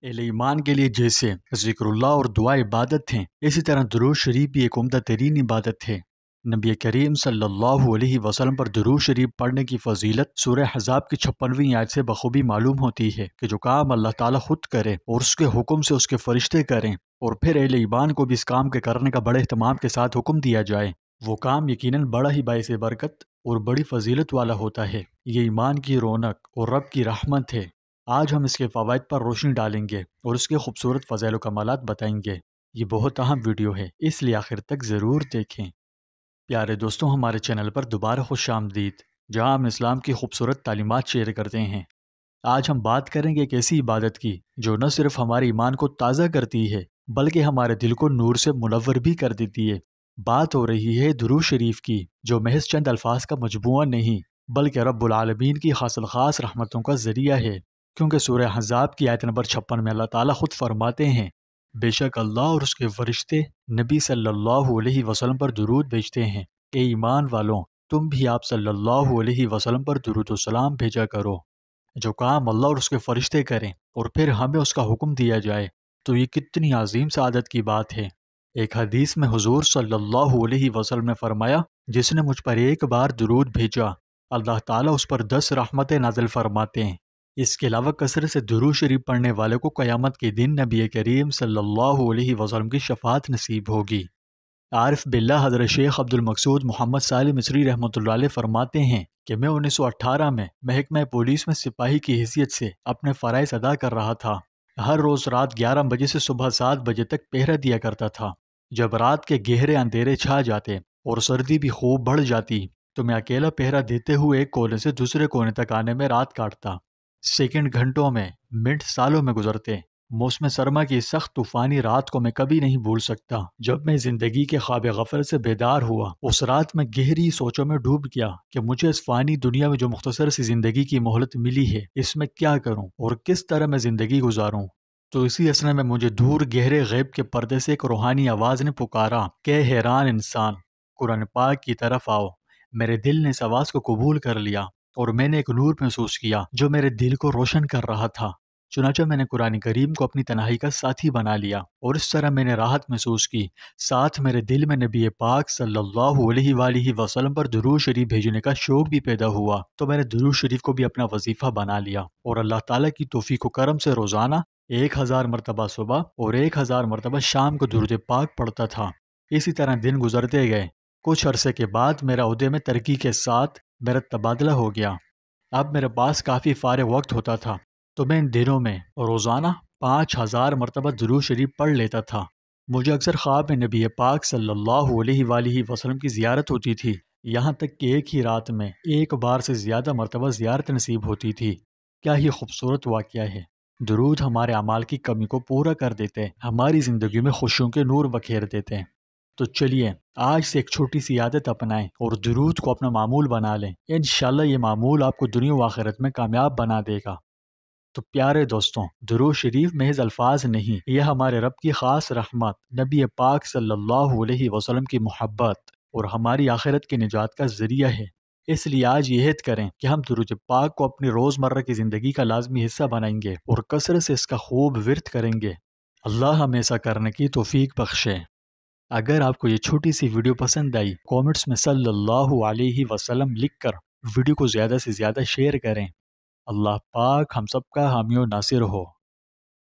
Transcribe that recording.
اہل ایمان کے لیے جیسے ذکر اللہ اور دعا عبادت ہیں، اسی طرح درود شریف بھی ایک عمدہ ترین عبادت ہے۔ نبی کریم صلی اللہ علیہ وسلم پر درود شریف پڑھنے کی فضیلت سورہ احزاب کی 56ویں آیت سے بخوبی معلوم ہوتی ہے کہ جو کام اللہ تعالیٰ خود کرے اور اس کے حکم سے اس کے فرشتے کریں، اور پھر اہل ایمان کو بھی اس کام کے کرنے کا بڑے اہتمام کے ساتھ حکم دیا جائے، وہ کام یقیناً بڑا ہی باعث برکت اور بڑی فضیلت والا ہوتا ہے۔ یہ ایمان کی رونق اور رب کی رحمت ہے۔ آج ہم اس کے فوائد پر روشنی ڈالیں گے اور اس کے خوبصورت فضائل و کمالات بتائیں گے۔ یہ بہت اہم ویڈیو ہے، اس لیے آخر تک ضرور دیکھیں۔ پیارے دوستوں، ہمارے چینل پر دوبارہ خوش آمدید، جہاں ہم اسلام کی خوبصورت تعلیمات شیئر کرتے ہیں۔ آج ہم بات کریں گے ایک ایسی عبادت کی جو نہ صرف ہمارے ایمان کو تازہ کرتی ہے بلکہ ہمارے دل کو نور سے منور بھی کر دیتی ہے۔ بات ہو رہی ہے درود شریف کی، جو محض چند الفاظ کا مجموعہ نہیں بلکہ رب العالمین کی خاص الخاص رحمتوں کا ذریعہ ہے، کیونکہ سورہ احزاب کی آیت نمبر 56 میں اللہ تعالیٰ خود فرماتے ہیں، بے شک اللہ اور اس کے فرشتے نبی صلی اللہ علیہ وسلم پر درود بھیجتے ہیں۔ اے ایمان والوں، تم بھی آپ صلی اللہ علیہ وسلم پر درود و سلام بھیجا کرو۔ جو کام اللہ اور اس کے فرشتے کریں اور پھر ہمیں اس کا حکم دیا جائے تو یہ کتنی عظیم سعادت کی بات ہے۔ ایک حدیث میں حضور صلی اللہ علیہ وسلم نے فرمایا، جس نے مجھ پر ایک بار درود بھیجا اللہ تعالیٰ اس پر 10 رحمتیں نازل فرماتے ہیں۔ اس کے علاوہ کثرت سے درود شریف پڑھنے والے کو قیامت کے دن نبی کریم صلی اللہ علیہ وسلم کی شفاعت نصیب ہوگی۔ عارف باللہ حضرت شیخ عبد المقصود محمد صالح مصری رحمۃ اللہ علیہ فرماتے ہیں کہ میں 1918 میں محکمہ پولیس میں سپاہی کی حیثیت سے اپنے فرائض ادا کر رہا تھا۔ ہر روز رات 11 بجے سے صبح 7 بجے تک پہرہ دیا کرتا تھا۔ جب رات کے گہرے اندھیرے چھا جاتے اور سردی بھی خوب بڑھ جاتی تو میں اکیلا پہرہ دیتے ہوئے ایک کونے سے دوسرے کونے تک آنے میں رات کاٹتا۔ سیکنڈ گھنٹوں میں، منٹ سالوں میں گزرتے۔ موسم سرما کی سخت طوفانی رات کو میں کبھی نہیں بھول سکتا جب میں زندگی کے خواب غفلت سے بیدار ہوا۔ اس رات میں گہری سوچوں میں ڈوب گیا کہ مجھے اس فانی دنیا میں جو مختصر سی زندگی کی مہلت ملی ہے، اس میں کیا کروں اور کس طرح میں زندگی گزاروں۔ تو اسی اثنا میں مجھے دور گہرے غیب کے پردے سے ایک روحانی آواز نے پکارا کہ حیران انسان، قرآن پاک کی طرف آؤ۔ میرے دل نے اس آواز کو قبول کر لیا اور میں نے ایک نور محسوس کیا جو میرے دل کو روشن کر رہا تھا۔ چنانچہ میں نے قرآن کریم کو اپنی تنہائی کا ساتھی بنا لیا اور اس طرح میں نے راحت محسوس کی۔ ساتھ میرے دل میں نبی پاک صلی اللہ علیہ وآلہ وسلم پر درود شریف بھیجنے کا شوق بھی پیدا ہوا، تو میں نے درود شریف کو بھی اپنا وظیفہ بنا لیا اور اللہ تعالیٰ کی توفیق و کرم سے روزانہ 1000 مرتبہ صبح اور 1000 مرتبہ شام کو درود پاک پڑھتا تھا۔ اسی طرح دن گزرتے گئے۔ کچھ عرصے کے بعد میرا عہدے میں ترقی کے ساتھ میرا تبادلہ ہو گیا۔ اب میرے پاس کافی فارغ وقت ہوتا تھا، تو میں ان دنوں میں روزانہ 5000 مرتبہ درود شریف پڑھ لیتا تھا۔ مجھے اکثر خواب میں نبی پاک صلی اللہ علیہ وآلہ وسلم کی زیارت ہوتی تھی، یہاں تک کہ ایک ہی رات میں ایک بار سے زیادہ مرتبہ زیارت نصیب ہوتی تھی۔ کیا ہی خوبصورت واقعہ ہے۔ درود ہمارے اعمال کی کمی کو پورا کر دیتے ہیں، ہماری زندگی میں خوشیوں کے نور بکھیر دیتے ہیں۔ تو چلیے آج سے ایک چھوٹی سی عادت اپنائیں اور درود کو اپنا معمول بنا لیں۔ انشاءاللہ یہ معمول آپ کو دنیا و آخرت میں کامیاب بنا دے گا۔ تو پیارے دوستوں، درود شریف محض الفاظ نہیں، یہ ہمارے رب کی خاص رحمت، نبی پاک صلی اللہ علیہ وسلم کی محبت اور ہماری آخرت کی نجات کا ذریعہ ہے۔ اس لیے آج یہ عہد کریں کہ ہم درود پاک کو اپنی روزمرہ کی زندگی کا لازمی حصہ بنائیں گے اور کثرت سے اس کا خوب ورد کریں گے۔ اللہ ہمیں ایسا کرنے کی توفیق بخشے۔ اگر آپ کو یہ چھوٹی سی ویڈیو پسند آئی، کومنٹس میں صلی اللہ علیہ وسلم لکھ کر ویڈیو کو زیادہ سے زیادہ شیئر کریں۔ اللہ پاک ہم سب کا حامی و ناصر ہو۔